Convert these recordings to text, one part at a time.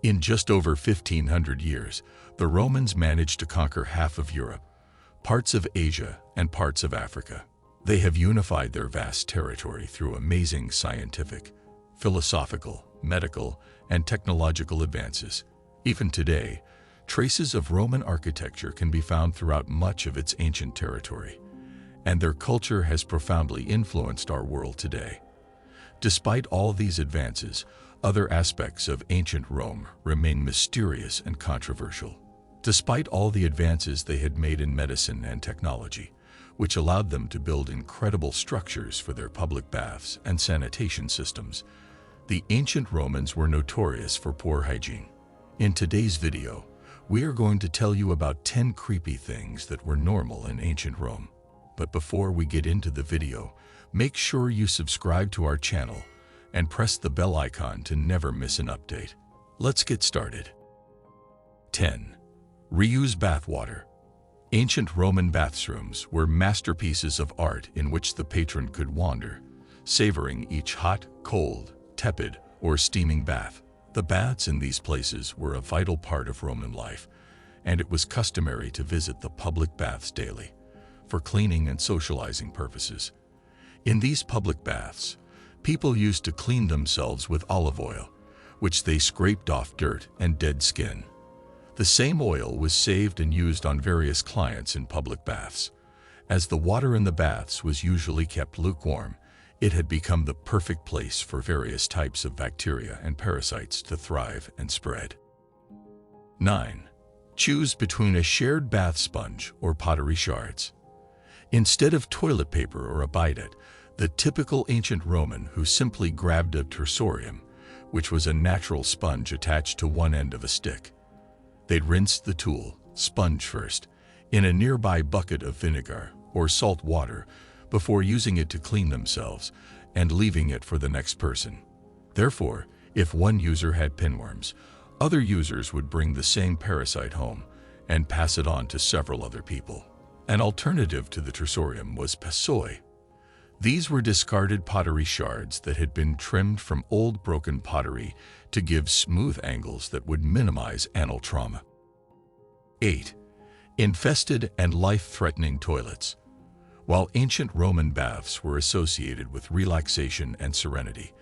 In just over 1,500 years, the Romans managed to conquer half of Europe, parts of Asia, and parts of Africa. They have unified their vast territory through amazing scientific, philosophical, medical, and technological advances. Even today, traces of Roman architecture can be found throughout much of its ancient territory, and their culture has profoundly influenced our world today. Despite all these advances, other aspects of ancient Rome remain mysterious and controversial. Despite all the advances they had made in medicine and technology, which allowed them to build incredible structures for their public baths and sanitation systems, the ancient Romans were notorious for poor hygiene. In today's video, we are going to tell you about 10 creepy things that were normal in ancient Rome. But before we get into the video, make sure you subscribe to our channel and press the bell icon to never miss an update. Let's get started. 10. Reuse bathwater. Ancient Roman bathrooms were masterpieces of art in which the patron could wander, savoring each hot, cold, tepid, or steaming bath. The baths in these places were a vital part of Roman life, and it was customary to visit the public baths daily, for cleaning and socializing purposes. In these public baths, people used to clean themselves with olive oil, which they scraped off dirt and dead skin. The same oil was saved and used on various clients in public baths. As the water in the baths was usually kept lukewarm, it had become the perfect place for various types of bacteria and parasites to thrive and spread. 9. Choose between a shared bath sponge or pottery shards. Instead of toilet paper or a bidet, the typical ancient Roman who simply grabbed a tersorium, which was a natural sponge attached to one end of a stick. They'd rinse the tool, sponge first, in a nearby bucket of vinegar or salt water before using it to clean themselves and leaving it for the next person. Therefore, if one user had pinworms, other users would bring the same parasite home and pass it on to several other people. An alternative to the tersorium was passoi. These were discarded pottery shards that had been trimmed from old broken pottery to give smooth angles that would minimize anal trauma. 8. Infested and life-threatening toilets. While ancient Roman baths were associated with relaxation and serenity,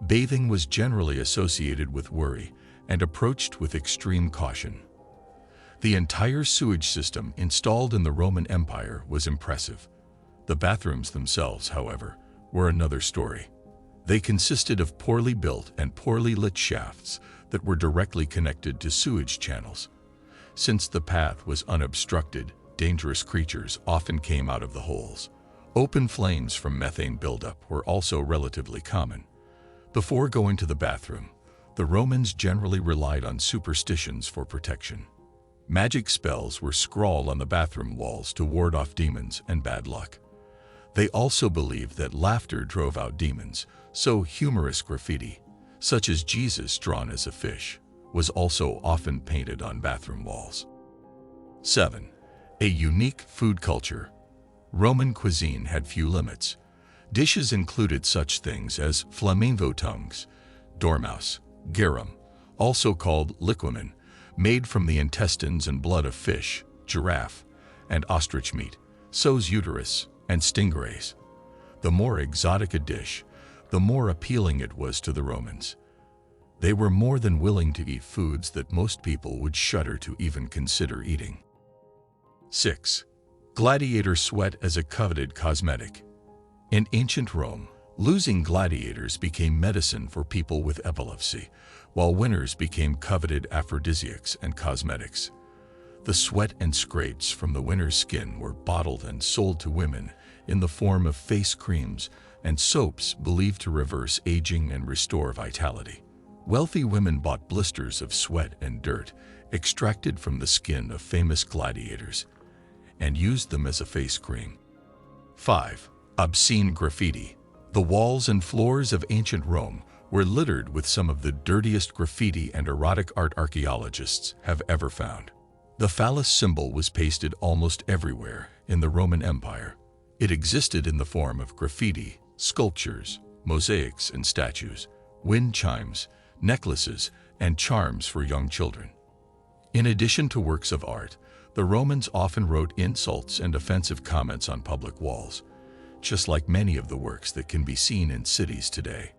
bathing was generally associated with worry and approached with extreme caution. The entire sewage system installed in the Roman Empire was impressive. The bathrooms themselves, however, were another story. They consisted of poorly built and poorly lit shafts that were directly connected to sewage channels. Since the path was unobstructed, dangerous creatures often came out of the holes. Open flames from methane buildup were also relatively common. Before going to the bathroom, the Romans generally relied on superstitions for protection. Magic spells were scrawled on the bathroom walls to ward off demons and bad luck. They also believed that laughter drove out demons, so humorous graffiti, such as Jesus drawn as a fish, was also often painted on bathroom walls. 7. A unique food culture. Roman cuisine had few limits. Dishes included such things as flamenco tongues, dormouse, garum, also called liquamen, made from the intestines and blood of fish, giraffe, and ostrich meat, sos uterus, and stingrays. The more exotic a dish, the more appealing it was to the Romans. They were more than willing to eat foods that most people would shudder to even consider eating. 6. Gladiator sweat as a coveted cosmetic. In ancient Rome, losing gladiators became medicine for people with epilepsy, while winners became coveted aphrodisiacs and cosmetics. The sweat and scrapes from the winner's skin were bottled and sold to women in the form of face creams and soaps believed to reverse aging and restore vitality. Wealthy women bought blisters of sweat and dirt extracted from the skin of famous gladiators and used them as a face cream. 5. Obscene graffiti. The walls and floors of ancient Rome were littered with some of the dirtiest graffiti and erotic art archaeologists have ever found. The phallus symbol was pasted almost everywhere in the Roman Empire. It existed in the form of graffiti, sculptures, mosaics, and statues, wind chimes, necklaces, and charms for young children. In addition to works of art, the Romans often wrote insults and offensive comments on public walls, just like many of the works that can be seen in cities today.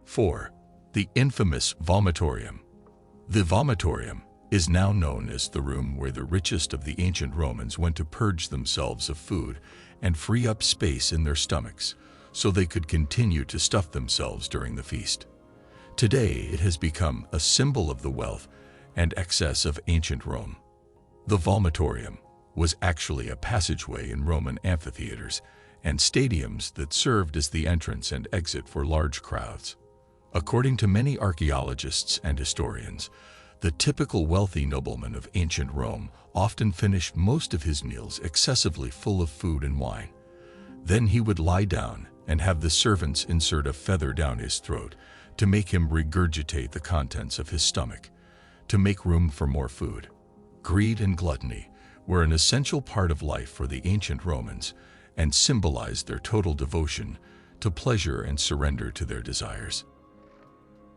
4. The infamous Vomitorium. The Vomitorium is now known as the room where the richest of the ancient Romans went to purge themselves of food and free up space in their stomachs so they could continue to stuff themselves during the feast. Today, it has become a symbol of the wealth and excess of ancient Rome. The Vomitorium was actually a passageway in Roman amphitheaters and stadiums that served as the entrance and exit for large crowds. According to many archaeologists and historians, the typical wealthy nobleman of ancient Rome often finished most of his meals excessively full of food and wine. Then he would lie down and have the servants insert a feather down his throat to make him regurgitate the contents of his stomach, to make room for more food. Greed and gluttony were an essential part of life for the ancient Romans and symbolized their total devotion to pleasure and surrender to their desires.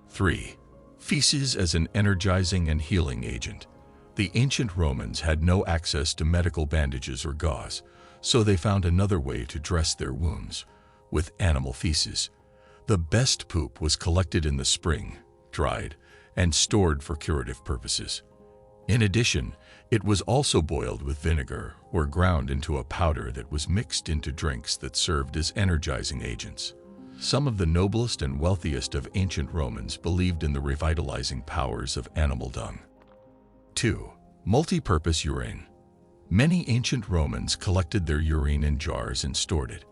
3. Feces as an energizing and healing agent. The ancient Romans had no access to medical bandages or gauze, so they found another way to dress their wounds, with animal feces. The best poop was collected in the spring, dried, and stored for curative purposes. In addition, it was also boiled with vinegar or ground into a powder that was mixed into drinks that served as energizing agents. Some of the noblest and wealthiest of ancient Romans believed in the revitalizing powers of animal dung. 2. Multipurpose urine. Many ancient Romans collected their urine in jars and stored it.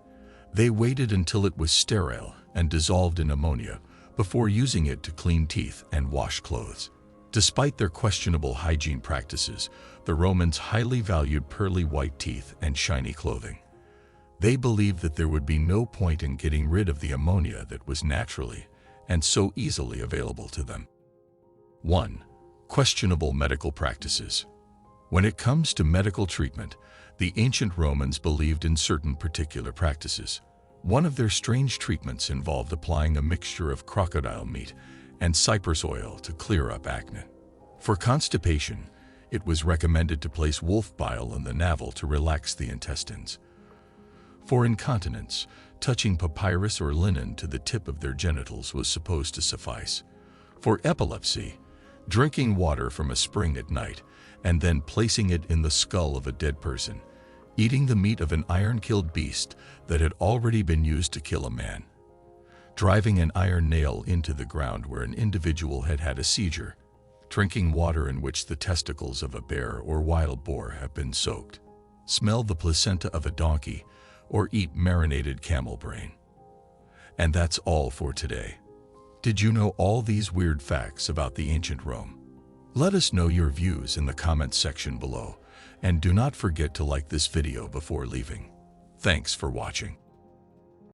They waited until it was sterile and dissolved in ammonia before using it to clean teeth and wash clothes. Despite their questionable hygiene practices, the Romans highly valued pearly white teeth and shiny clothing. They believed that there would be no point in getting rid of the ammonia that was naturally and so easily available to them. 1. Questionable medical practices. When it comes to medical treatment, the ancient Romans believed in certain particular practices. One of their strange treatments involved applying a mixture of crocodile meat and cypress oil to clear up acne. For constipation, it was recommended to place wolf bile in the navel to relax the intestines. For incontinence, touching papyrus or linen to the tip of their genitals was supposed to suffice. For epilepsy, drinking water from a spring at night and then placing it in the skull of a dead person, eating the meat of an iron-killed beast that had already been used to kill a man, driving an iron nail into the ground where an individual had had a seizure, drinking water in which the testicles of a bear or wild boar have been soaked, smell the placenta of a donkey, or eat marinated camel brain. And that's all for today. Did you know all these weird facts about the ancient Rome? Let us know your views in the comments section below, and do not forget to like this video before leaving. Thanks for watching.